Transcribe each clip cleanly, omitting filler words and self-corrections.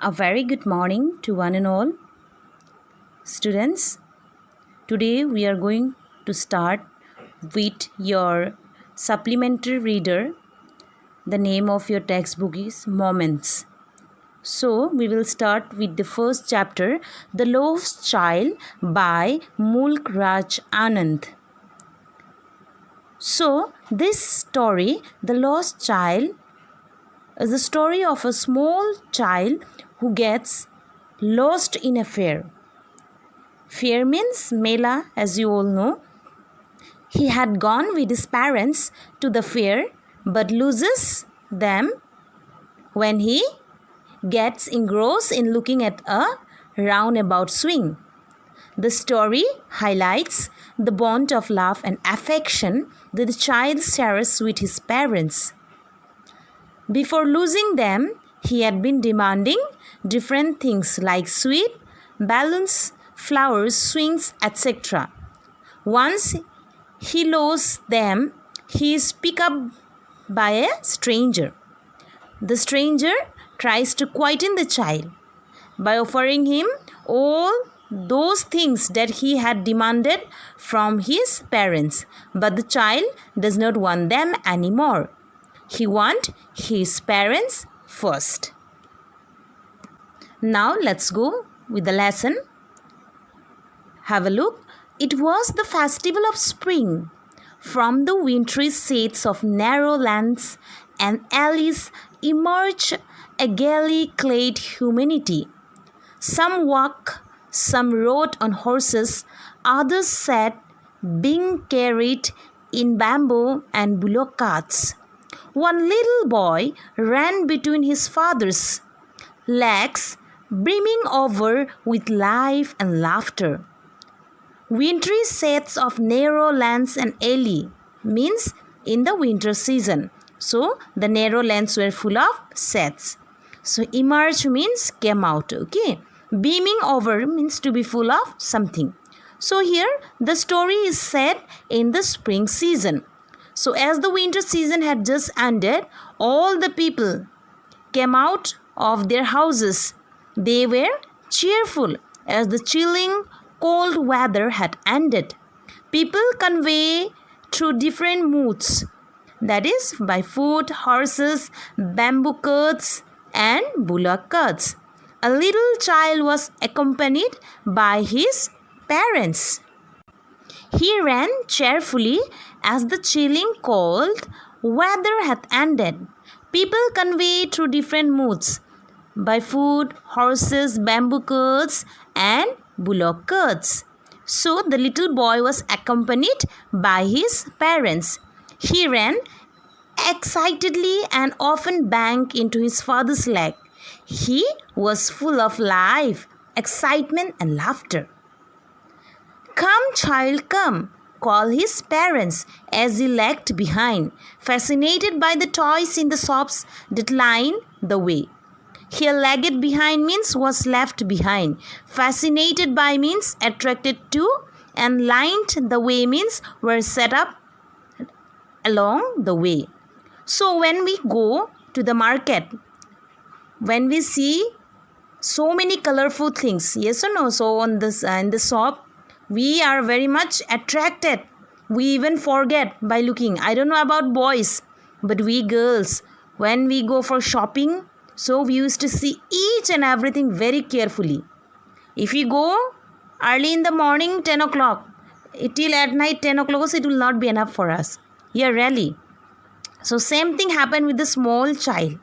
A very good morning to one and all. Students, today we are going to start with your supplementary reader. The name of your textbook is Moments. So, we will start with the first chapter, The Lost Child by Mulk Raj Anand. So, this story, The Lost Child, is the story of a small child who gets lost in a fair. Fair means Mela, as you all know. He had gone with his parents to the fair but loses them when he gets engrossed in looking at a roundabout swing. The story highlights the bond of love and affection that the child shares with his parents. Before losing them, he had been demanding different things like sweet, balloons, flowers, swings, etc. Once he lost them, he is picked up by a stranger. The stranger tries to quieten the child by offering him all those things that he had demanded from his parents, but the child does not want them anymore. He wants his parents first. Now let's go with the lesson. Have a look. It was the festival of spring. From the wintry shades of narrow lands and alleys emerged a gaily clad humanity. Some walked, some rode on horses, others sat being carried in bamboo and bullock carts. One little boy ran between his father's legs, brimming over with life and laughter. Wintry shades of narrow lanes and alley means in the winter season. So the narrow lanes were full of shades. So emerge means came out. Okay. Beaming over means to be full of something. So here the story is set in the spring season. So as the winter season had just ended, all the people came out of their houses. They were cheerful as the chilling cold weather had ended. People convey through different moods, that is by foot, horses, bamboo carts and bullock carts. A little child was accompanied by his parents. He ran cheerfully as the chilling cold weather had ended. People convey through different moods by foot, horses, bamboo carts and bullock carts. So the little boy was accompanied by his parents. He ran excitedly and often banged into his father's leg. He was full of life, excitement and laughter. "Come, child, come," called his parents as he lagged behind, fascinated by the toys in the shops that lined the way. Here lagged behind means was left behind. Fascinated by means attracted to, and lined the way means were set up along the way. So when we go to the market, when we see so many colorful things, yes or no, so on this in the shop, we are very much attracted. We even forget by looking. I don't know about boys, but we girls, when we go for shopping, so we used to see each and everything very carefully. If we go early in the morning, 10 o'clock, till at night 10 o'clock, also it will not be enough for us. Yeah, really. So same thing happened with the small child.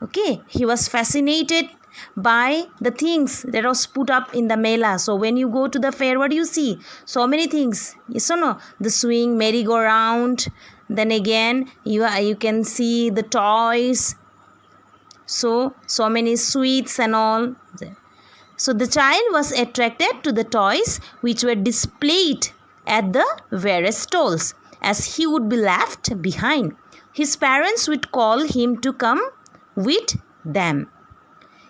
Okay, he was fascinated by the things that was put up in the mela. So when you go to the fair, what do you see? So many things. Yes or no? The swing, merry-go-round. Then again, you can see the toys. So many sweets and all. So the child was attracted to the toys which were displayed at the various stalls, as he would be left behind. His parents would call him to come with them.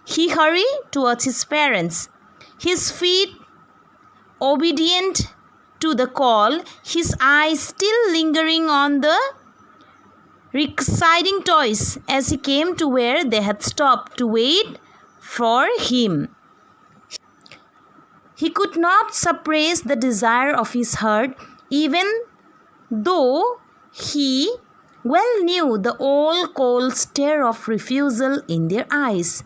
He hurried towards his parents, his feet obedient to the call, his eyes still lingering on the exciting toys as he came to where they had stopped to wait for him. He could not suppress the desire of his heart, even though he well knew the all cold stare of refusal in their eyes.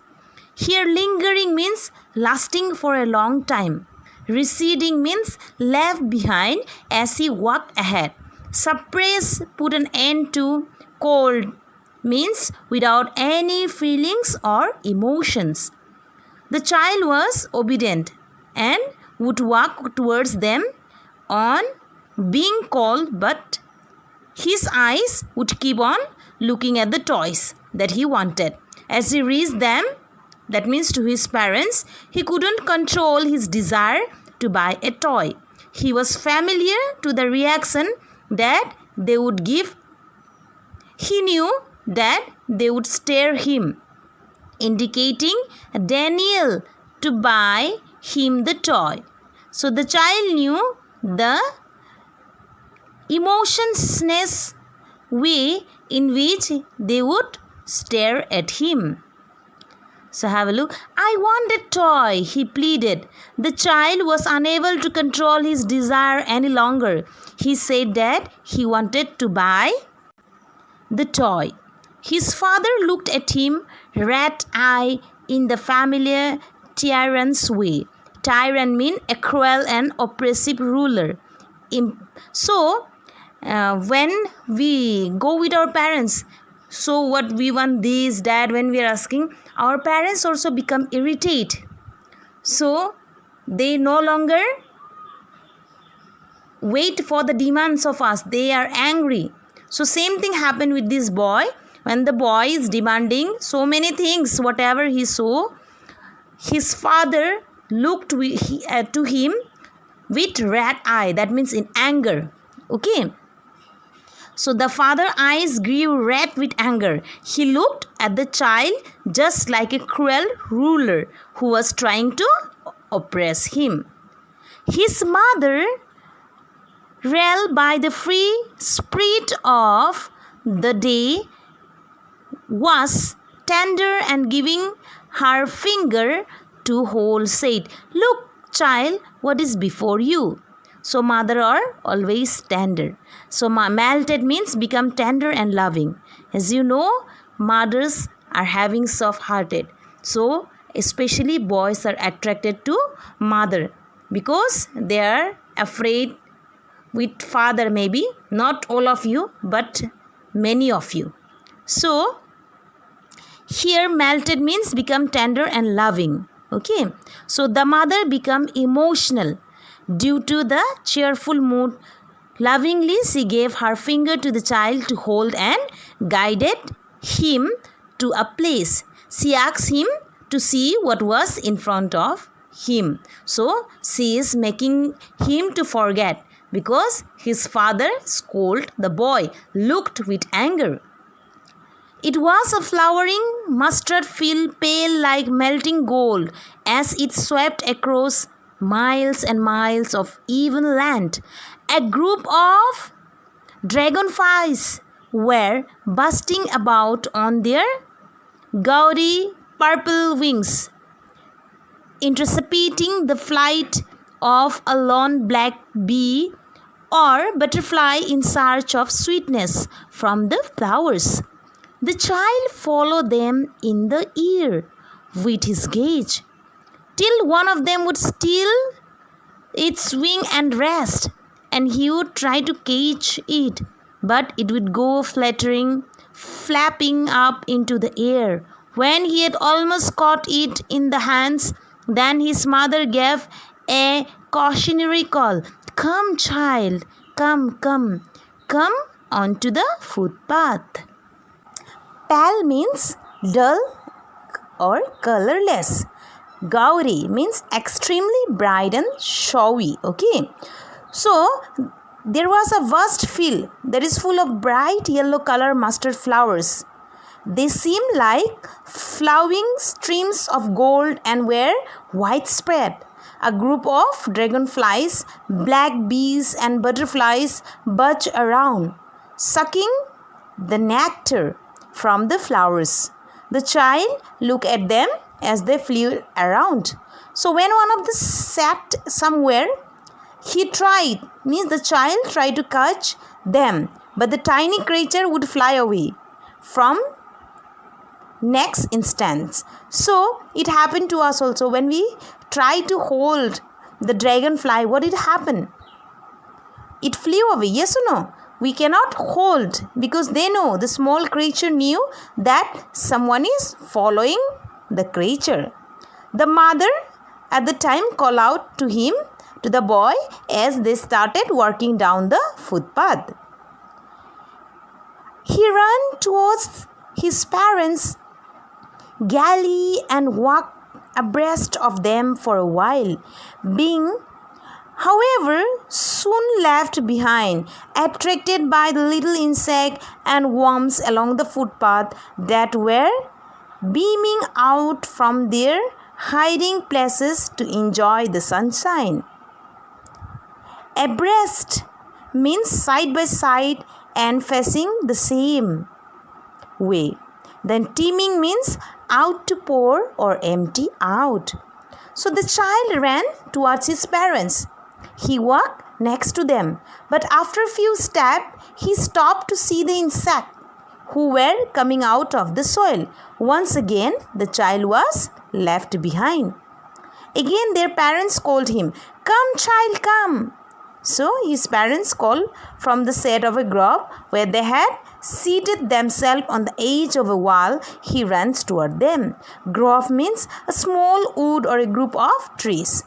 Here, lingering means lasting for a long time. Receding means left behind as he walked ahead. Suppress, put an end to. Cold means without any feelings or emotions. The child was obedient and would walk towards them on being called, but his eyes would keep on looking at the toys that he wanted. As he reached them, that means to his parents, he couldn't control his desire to buy a toy. He was familiar to the reaction that they would give. He knew that they would stare him, indicating Daniel to buy him the toy. So the child knew the emotionless way in which they would stare at him. So have a look. I want a toy, he pleaded. The child was unable to control his desire any longer. He said that he wanted to buy the toy. His father looked at him, rat-eye, in the familiar tyrant's way. Tyrant means a cruel and oppressive ruler. So, when we go with our parents, so what we want this, that, when we are asking, our parents also become irritated. So, they no longer wait for the demands of us. They are angry. So, same thing happened with this boy. When the boy is demanding so many things, whatever he saw, his father looked to him with rat eye. That means in anger. Okay. So the father's eyes grew red with anger. He looked at the child just like a cruel ruler who was trying to oppress him. His mother, railed by the free spirit of the day, was tender and giving her finger to hold, said, "Look, child, what is before you?" So mother are always tender. So melted means become tender and loving. As you know, mothers are having soft-hearted. So especially boys are attracted to mother because they are afraid with father, maybe not all of you, but many of you. So here melted means become tender and loving. Okay. So the mother become emotional due to the cheerful mood. Lovingly she gave her finger to the child to hold and guided him to a place. She asked him to see what was in front of him. So she is making him to forget because his father scolded the boy, looked with anger. It was a flowering mustard field, pale like melting gold, as it swept across miles and miles of even land. A group of dragonflies were bursting about on their gaudy purple wings, intercepting the flight of a lone black bee or butterfly in search of sweetness from the flowers. The child followed them in the ear with his gaze, till one of them would steal its wing and rest, and he would try to catch it, but it would go fluttering, flapping up into the air. When he had almost caught it in the hands, then his mother gave a cautionary call. "Come, child, come, come, come onto the footpath." Pale means dull or colorless. Gaudy means extremely bright and showy. Okay. So there was a vast field that is full of bright yellow color mustard flowers. They seemed like flowing streams of gold and were widespread. A group of dragonflies, black bees and butterflies buzzed around, sucking the nectar from the flowers. The child looked at them as they flew around. So when one of them sat somewhere, the child tried to catch them, but the tiny creature would fly away from next instant. So it happened to us also. When we try to hold the dragonfly, what did happen? It flew away, yes or no? We cannot hold because the small creature knew that someone is following the creature. The mother at the time called out to the boy as they started walking down the footpath. He ran towards his parents gaily and walked abreast of them for a while, being however soon left behind, attracted by the little insects and worms along the footpath that were beaming out from their hiding places to enjoy the sunshine. Abreast means side by side and facing the same way. Then teeming means out to pour or empty out. So the child ran towards his parents. He walked next to them, but after a few steps, he stopped to see the insects who were coming out of the soil. Once again, the child was left behind. Again, their parents called him, "Come, child, come." So his parents called from the side of a grove where they had seated themselves on the edge of a wall. He runs toward them. Grove means a small wood or a group of trees.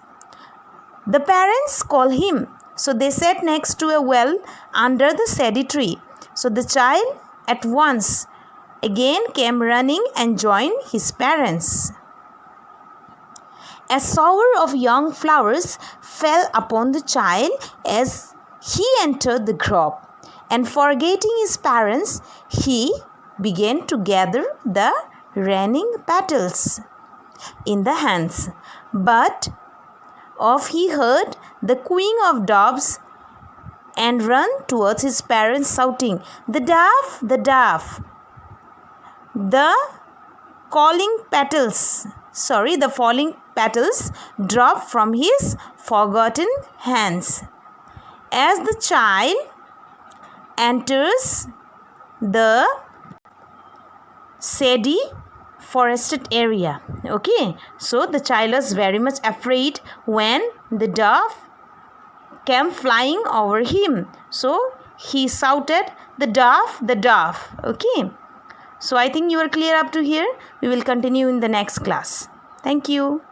The parents call him. So they sat next to a well under the shady tree. So the child at once again came running and joined his parents. A shower of young flowers fell upon the child as he entered the grove, and forgetting his parents, he began to gather the raining petals in the hands. But off he heard the cooing of doves and ran towards his parents shouting, "The dove, the dove." The falling petals dropped from his forgotten hands. As the child enters the shady forested area. Okay, so the child was very much afraid when the dove came flying over him. So he shouted, "The dove, the dove." Okay, so I think you are clear up to here. We will continue in the next class. Thank you.